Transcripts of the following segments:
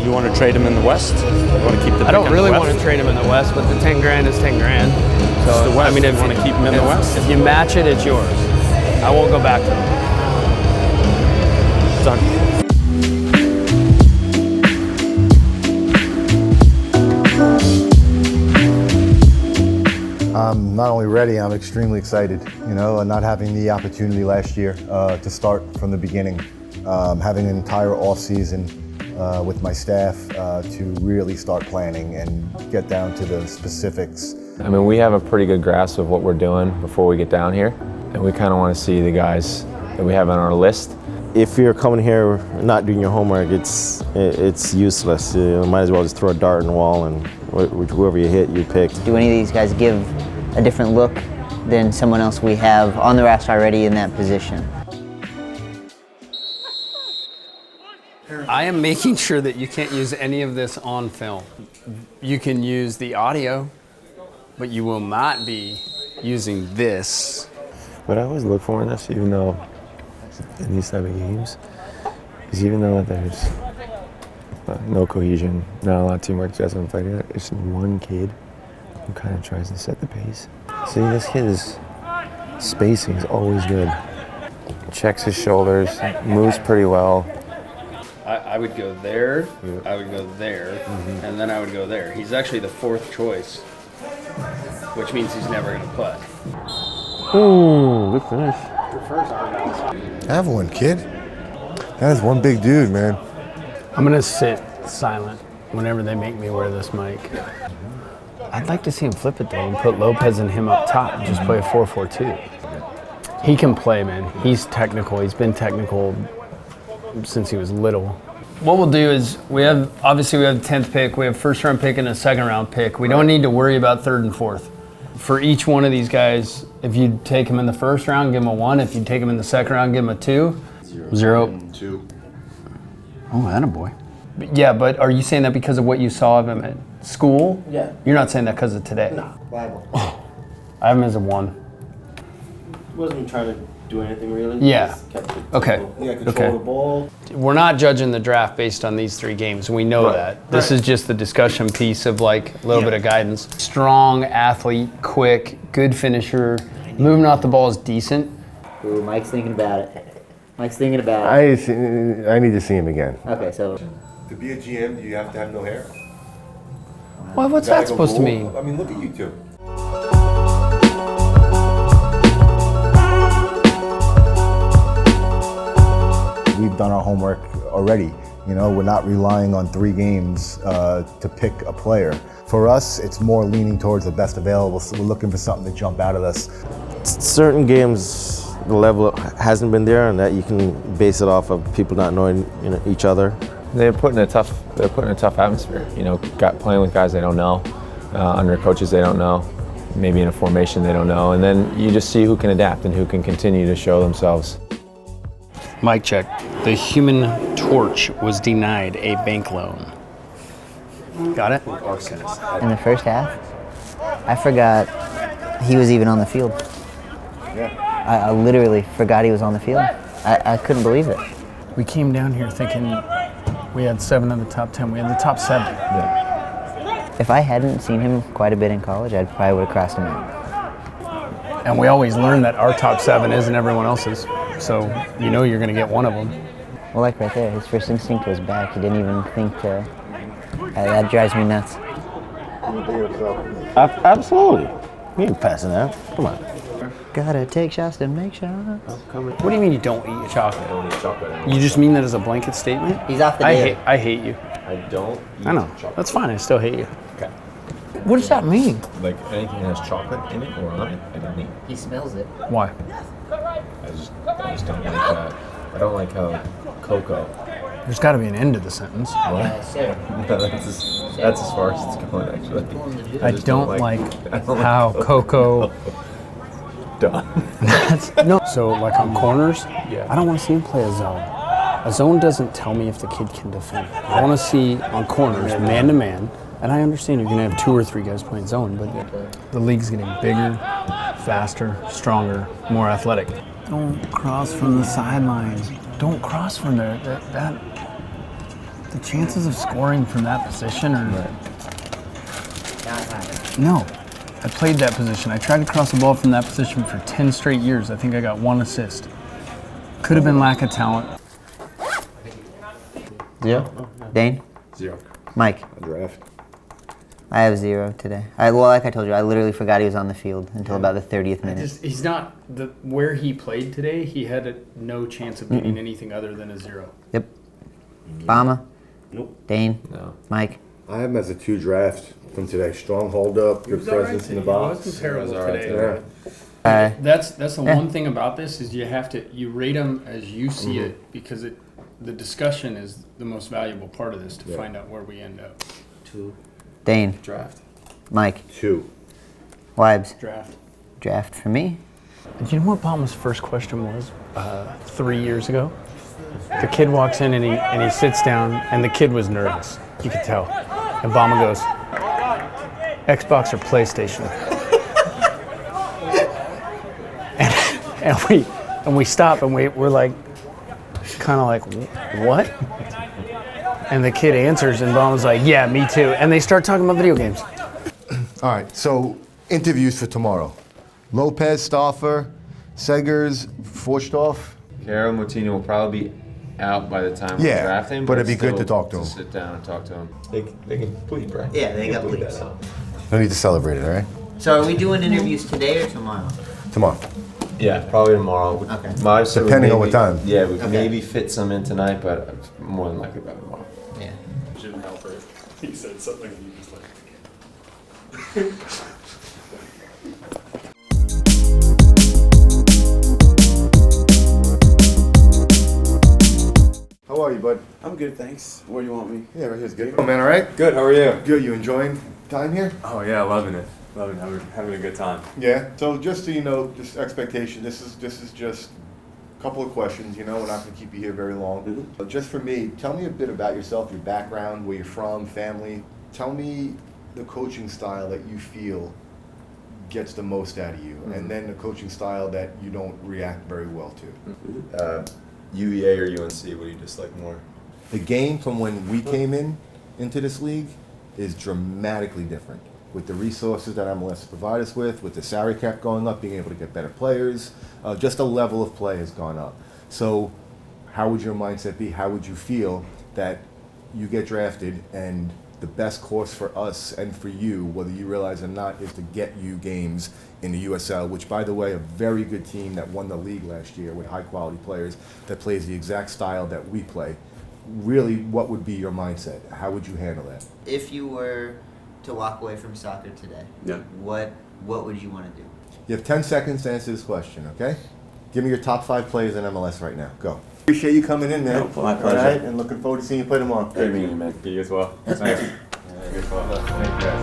You want to trade him in the West? You want to keep the I don't really want to trade him in the West, but the 10 grand is 10 grand. So it's the West. I mean, if you want to keep him in the West, if you match it, it's yours. I won't go back to him. done. I'm not only ready, I'm extremely excited. You know, not having the opportunity last year to start from the beginning, having an entire off season with my staff to really start planning and get down to the specifics. I mean, we have a pretty good grasp of what we're doing before we get down here, and we kind of want to see the guys that we have on our list. If you're coming here not doing your homework, it's useless. You might as well just throw a dart in the wall and whoever you hit, you pick. Do any of these guys give a different look than someone else we have on the roster already in that position? I am making sure that you can't use any of this on film. You can use the audio, but you will not be using this. But I always look for in this, even though in these type of games, is even though there's no cohesion, not a lot of teamwork, guys haven't played yet, it's one kid who kind of tries to set the pace. See, this kid is spacing is always good. Checks his shoulders, moves pretty well. I would go there, I would go there, and then I would go there. He's actually the fourth choice, which means he's never going to play. Ooh, good finish. Have one, kid. That is one big dude, man. I'm going to sit silent whenever they make me wear this mic. I'd like to see him flip it though and put Lopez and him up top and just play a 4-4-2. He can play, man. He's technical. He's been technical since he was little. What we'll do is obviously we have the 10th pick, we have first round pick and a second round pick. We don't need to worry about third and fourth. For each one of these guys, if you take him in the first round, give him a 1. If you take him in the second round, give him a 2. 0. 2. Oh, attaboy. Yeah, but are you saying that because of what you saw of him at school? Yeah. You're not saying that because of today? No, Bible. I have him as a 1. Wasn't trying to do anything really. Yeah. Just kept it Okay. simple. Yeah, control the ball. We're not judging the draft based on these 3 games. We know that. This is just the discussion piece of like a little bit of guidance. Strong athlete, quick, good finisher. Moving off the ball is decent. Ooh, Mike's thinking about it. Mike's thinking about I it. need to see him again. Okay, so To be a GM, do you have to have no hair? Well, what's that supposed to mean? I mean, look at you two. We've done our homework already. You know, we're not relying on 3 games to pick a player. For us, it's more leaning towards the best available, so we're looking for something to jump out of us. Certain games, the level hasn't been there, and that you can base it off of people not knowing each other. They're put in a tough atmosphere. You know, playing with guys they don't know, under coaches they don't know, maybe in a formation they don't know, and then you just see who can adapt and who can continue to show themselves. Mic check. The Human Torch was denied a bank loan. Got it? in the first half, I forgot he was even on the field. I literally forgot he was on the field. I couldn't believe it. We came down here thinking we had 7 of the top 10. We had the top 7. If I hadn't seen him quite a bit in college, I probably would have crossed him out. And we always learn that our top 7 isn't everyone else's. So you know you're going to get one of them. Well, like right there, his first instinct was back. He didn't even think to. That drives me nuts. Absolutely. You ain't passing that. Come on. Gotta take shots to make shots. What do you mean you don't eat chocolate? I don't eat chocolate anymore. You just mean that as a blanket statement? He's off the deal. I hate you. I don't eat I know. chocolate. That's fine. I still hate you. Okay. What does that mean? Like anything that has chocolate in it or on it, I don't eat. He smells it. Why? I just don't like that. I don't like how cocoa. There's got to be an end to the sentence. That's as far as it's going, actually. I don't like how cocoa. Done. No. So like on corners, I don't want to see him play a zone. A zone doesn't tell me if the kid can defend. I want to see on corners, man to man. And I understand you're going to have 2 or 3 guys playing zone, but the league's getting bigger, faster, stronger, more athletic. Don't cross from the sidelines. Don't cross from there. The chances of scoring from that position are Not high. no. I played that position. I tried to cross the ball from that position for 10 straight years. I think I got 1 assist. Could have been lack of talent. 0? Dane? 0. Mike? Draft. I have 0 today. Like I told you, I literally forgot he was on the field until about the 30th minute. He's not where he played today. He had no chance of getting anything other than a 0. Yep. Bama? Nope. Dane? No. Mike? I have him as a 2 draft from today. Strong hold up, good presence in the box. He wasn't terrible He was all right today. Yeah. That's the one thing about this is you rate them as you see it because the discussion is the most valuable part of this to find out where we end up. 2. Dane? Draft. Mike? 2. Wibes? Draft. Draft for me? Do you know what Bama's first question was 3 years ago? The kid walks in and he sits down, and the kid was nervous. You could tell. And Bama goes, Xbox or PlayStation? and we stop and we're like, kind of like, what? And the kid answers, and Bama's like, yeah, me too. And they start talking about video games. All right, so interviews for tomorrow. Lopez, Stauffer, Segers, Forstorff. Caro Martino will probably be out by the time we Yeah, draft him. but it'd be good still to talk to him. Sit down and talk to him. They can bleep, right? Yeah, they got bleep bleeps. that out. No need to celebrate it, all right? So are we doing interviews today or tomorrow? Tomorrow. Yeah, probably tomorrow. Okay. Depending on what time. Yeah, we can Okay. maybe fit some in tonight, but more than likely by tomorrow. Yeah. Jim Halpert. He said something and you just like. How are you, bud? I'm good, thanks. Where do you want me? Yeah, right here's good. Oh, man, all right? Good, how are you? Good, you enjoying time here? Oh yeah, loving it. Having a good time. Yeah, so just so you know, just expectation, this is just a couple of questions, you know, we're not going to keep you here very long. But just for me, tell me a bit about yourself, your background, where you're from, family. Tell me the coaching style that you feel gets the most out of you, and then the coaching style that you don't react very well to. UVA or UNC, what do you dislike more? The game from when we came into this league is dramatically different. With the resources that MLS provide us with the salary cap going up, being able to get better players, just the level of play has gone up. So how would your mindset be? How would you feel that you get drafted and the best course for us and for you, whether you realize or not, is to get you games in the USL, which, by the way, a very good team that won the league last year with high-quality players that plays the exact style that we play. Really, what would be your mindset? How would you handle that? If you were to walk away from soccer today, what would you want to do? You have 10 seconds to answer this question, okay? Give me your top 5 players in MLS right now. Go. Appreciate you coming in, man. No, my pleasure. All right, and looking forward to seeing you play tomorrow. Great meeting you, man. You as well. Thanks. Yeah, you as well. Thank you guys.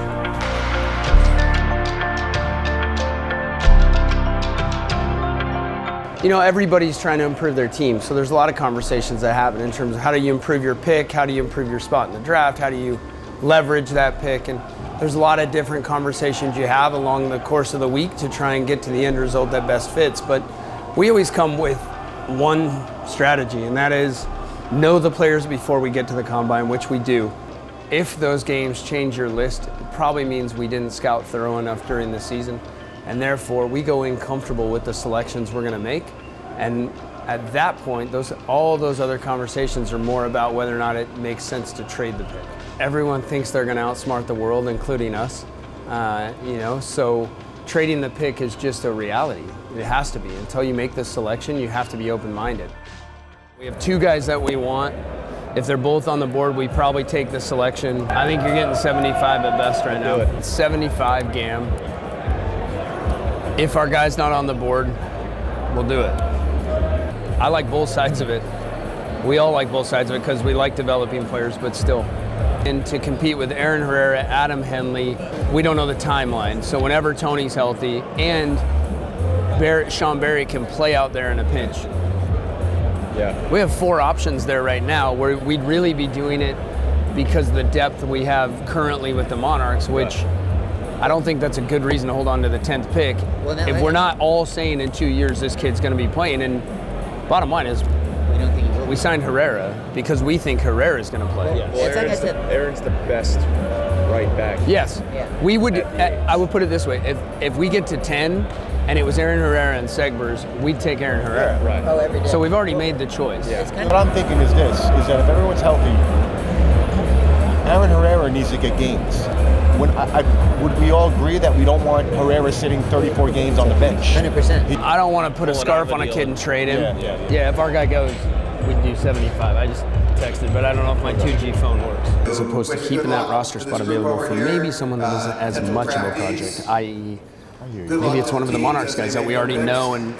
You know, everybody's trying to improve their team, so there's a lot of conversations that happen in terms of how do you improve your pick, how do you improve your spot in the draft, how do you leverage that pick, and there's a lot of different conversations you have along the course of the week to try and get to the end result that best fits. But we always come with one strategy, and that is know the players before we get to the combine, which we do. If those games change your list, it probably means we didn't scout thorough enough during the season, and therefore we go in comfortable with the selections we're going to make. And at that point, all those other conversations are more about whether or not it makes sense to trade the pick. Everyone thinks they're going to outsmart the world, including us. So trading the pick is just a reality. It has to be. Until you make this selection, you have to be open-minded. We have 2 guys that we want. If they're both on the board, we probably take the selection. I think you're getting 75 at best right now. 75 GAM. If our guy's not on the board, we'll do it. I like both sides of it. We all like both sides of it because we like developing players, but still. And to compete with Aaron Herrera, Adam Henley, we don't know the timeline. So whenever Tony's healthy and Sean Barry can play out there in a pinch. Yeah. We have 4 options there right now where we'd really be doing it because of the depth we have currently with the Monarchs, which I don't think that's a good reason to hold on to the 10th pick. If we're not all saying in 2 years this kid's going to be playing, and bottom line is We don't think he will. We signed Herrera because we think Herrera is going to play. Well, it's like I said. Aaron's the best right back. Yes. Yeah. We would. I would put it this way: if we get to 10, and it was Aaron Herrera and Segbers, we'd take Aaron Herrera. Right. Oh, every day. So we've already made the choice. It's kind What I'm thinking is this, is that if everyone's healthy, Aaron Herrera needs to get games. Would we all agree that we don't want Herrera sitting 34 games on the bench? 100%. I don't want to put a scarf on a kid and trade him. Yeah, if our guy goes, we'd do 75. I just texted, but I don't know if my 2G phone works. As opposed to keeping that roster spot available for maybe someone that isn't as much of a project, i.e., maybe it's one of the Monarchs guys that we already know and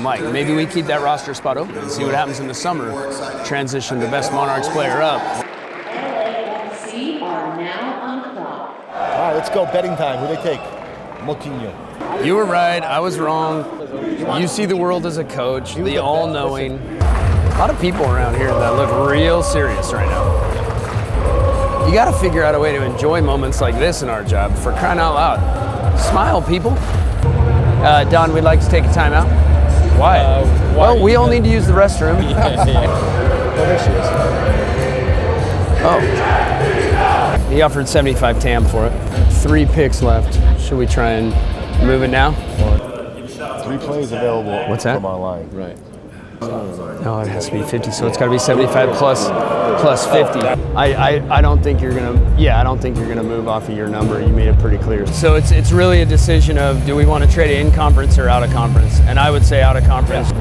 like. Maybe we keep that roster spot open and see what happens in the summer. Transition the best Monarchs player up. LAFC are now on the clock. All right, let's go. Betting time. Who they take? Moutinho. You were right. I was wrong. You see the world as a coach, the all-knowing. A lot of people around here that look real serious right now. You got to figure out a way to enjoy moments like this in our job. For crying out loud. Smile, people. Don, we'd like to take a timeout. Why? Well, we all need to use the restroom. Oh, there she is. Oh. He offered 75 TAM for it. 3 picks left. Should we try and move it now? 3 plays available. What's that? From online. Right. No, it has to be 50, so it's got to be 75 plus 50. I don't think you're gonna. Yeah, I don't think you're gonna move off of your number. You made it pretty clear. So it's really a decision of do we want to trade it in conference or out of conference? And I would say out of conference.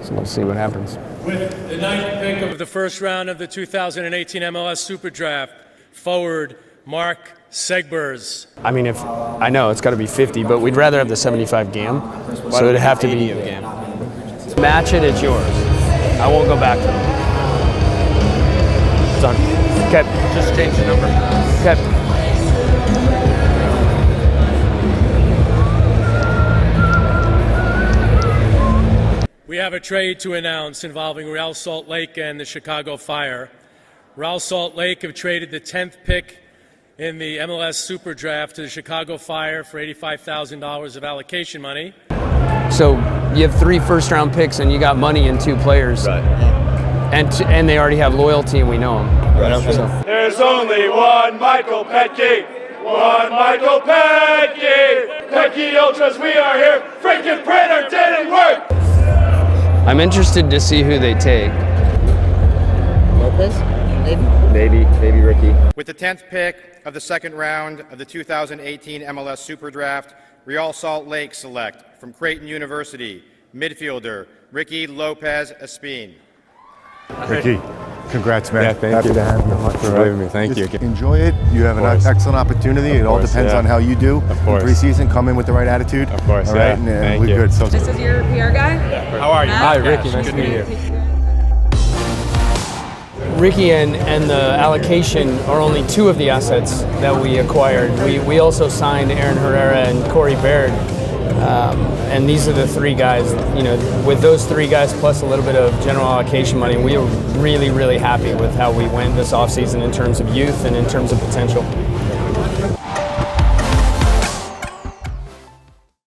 So we'll see what happens. With the 9th pick of the first round of the 2018 MLS SuperDraft, forward Mark Segbers. I mean, if I know it's got to be 50, but we'd rather have the 75 GAM. So it'd have to be match it. It's yours. I won't go back to it. Done. Okay. Just change the number. Okay. We have a trade to announce involving Real Salt Lake and the Chicago Fire. Real Salt Lake have traded the 10th pick in the MLS SuperDraft to the Chicago Fire for $85,000 of allocation money. So you have 3 first-round picks and you got money in 2 players. Right. And they already have loyalty and we know them. Right. So. There's only one Michael Petke. One Michael Petke. Petke Ultras, we are here. Freaking printer didn't work. I'm interested to see who they take. Lopez? Maybe Ricky. With the 10th pick of the second round of the 2018 MLS SuperDraft, Real Salt Lake select from Creighton University, midfielder Ricky Lopez Espin. Ricky, congrats, man. Yeah, thank Happy you. to have you. For having me. Thank you. Just enjoy it. You have an course. excellent opportunity. It all course, depends yeah. on how you do. Of course. In preseason, come in with the right attitude. Of course, all right? yeah. And Thank we're you. good. So This is your PR guy? How are you? Matt? Hi, Ricky. Nice to meet you. Ricky and the allocation are only 2 of the assets that we acquired. We also signed Aaron Herrera and Corey Baird. And these are the 3 guys, you know, with those 3 guys plus a little bit of general allocation money, we were really, really happy with how we went this offseason in terms of youth and in terms of potential.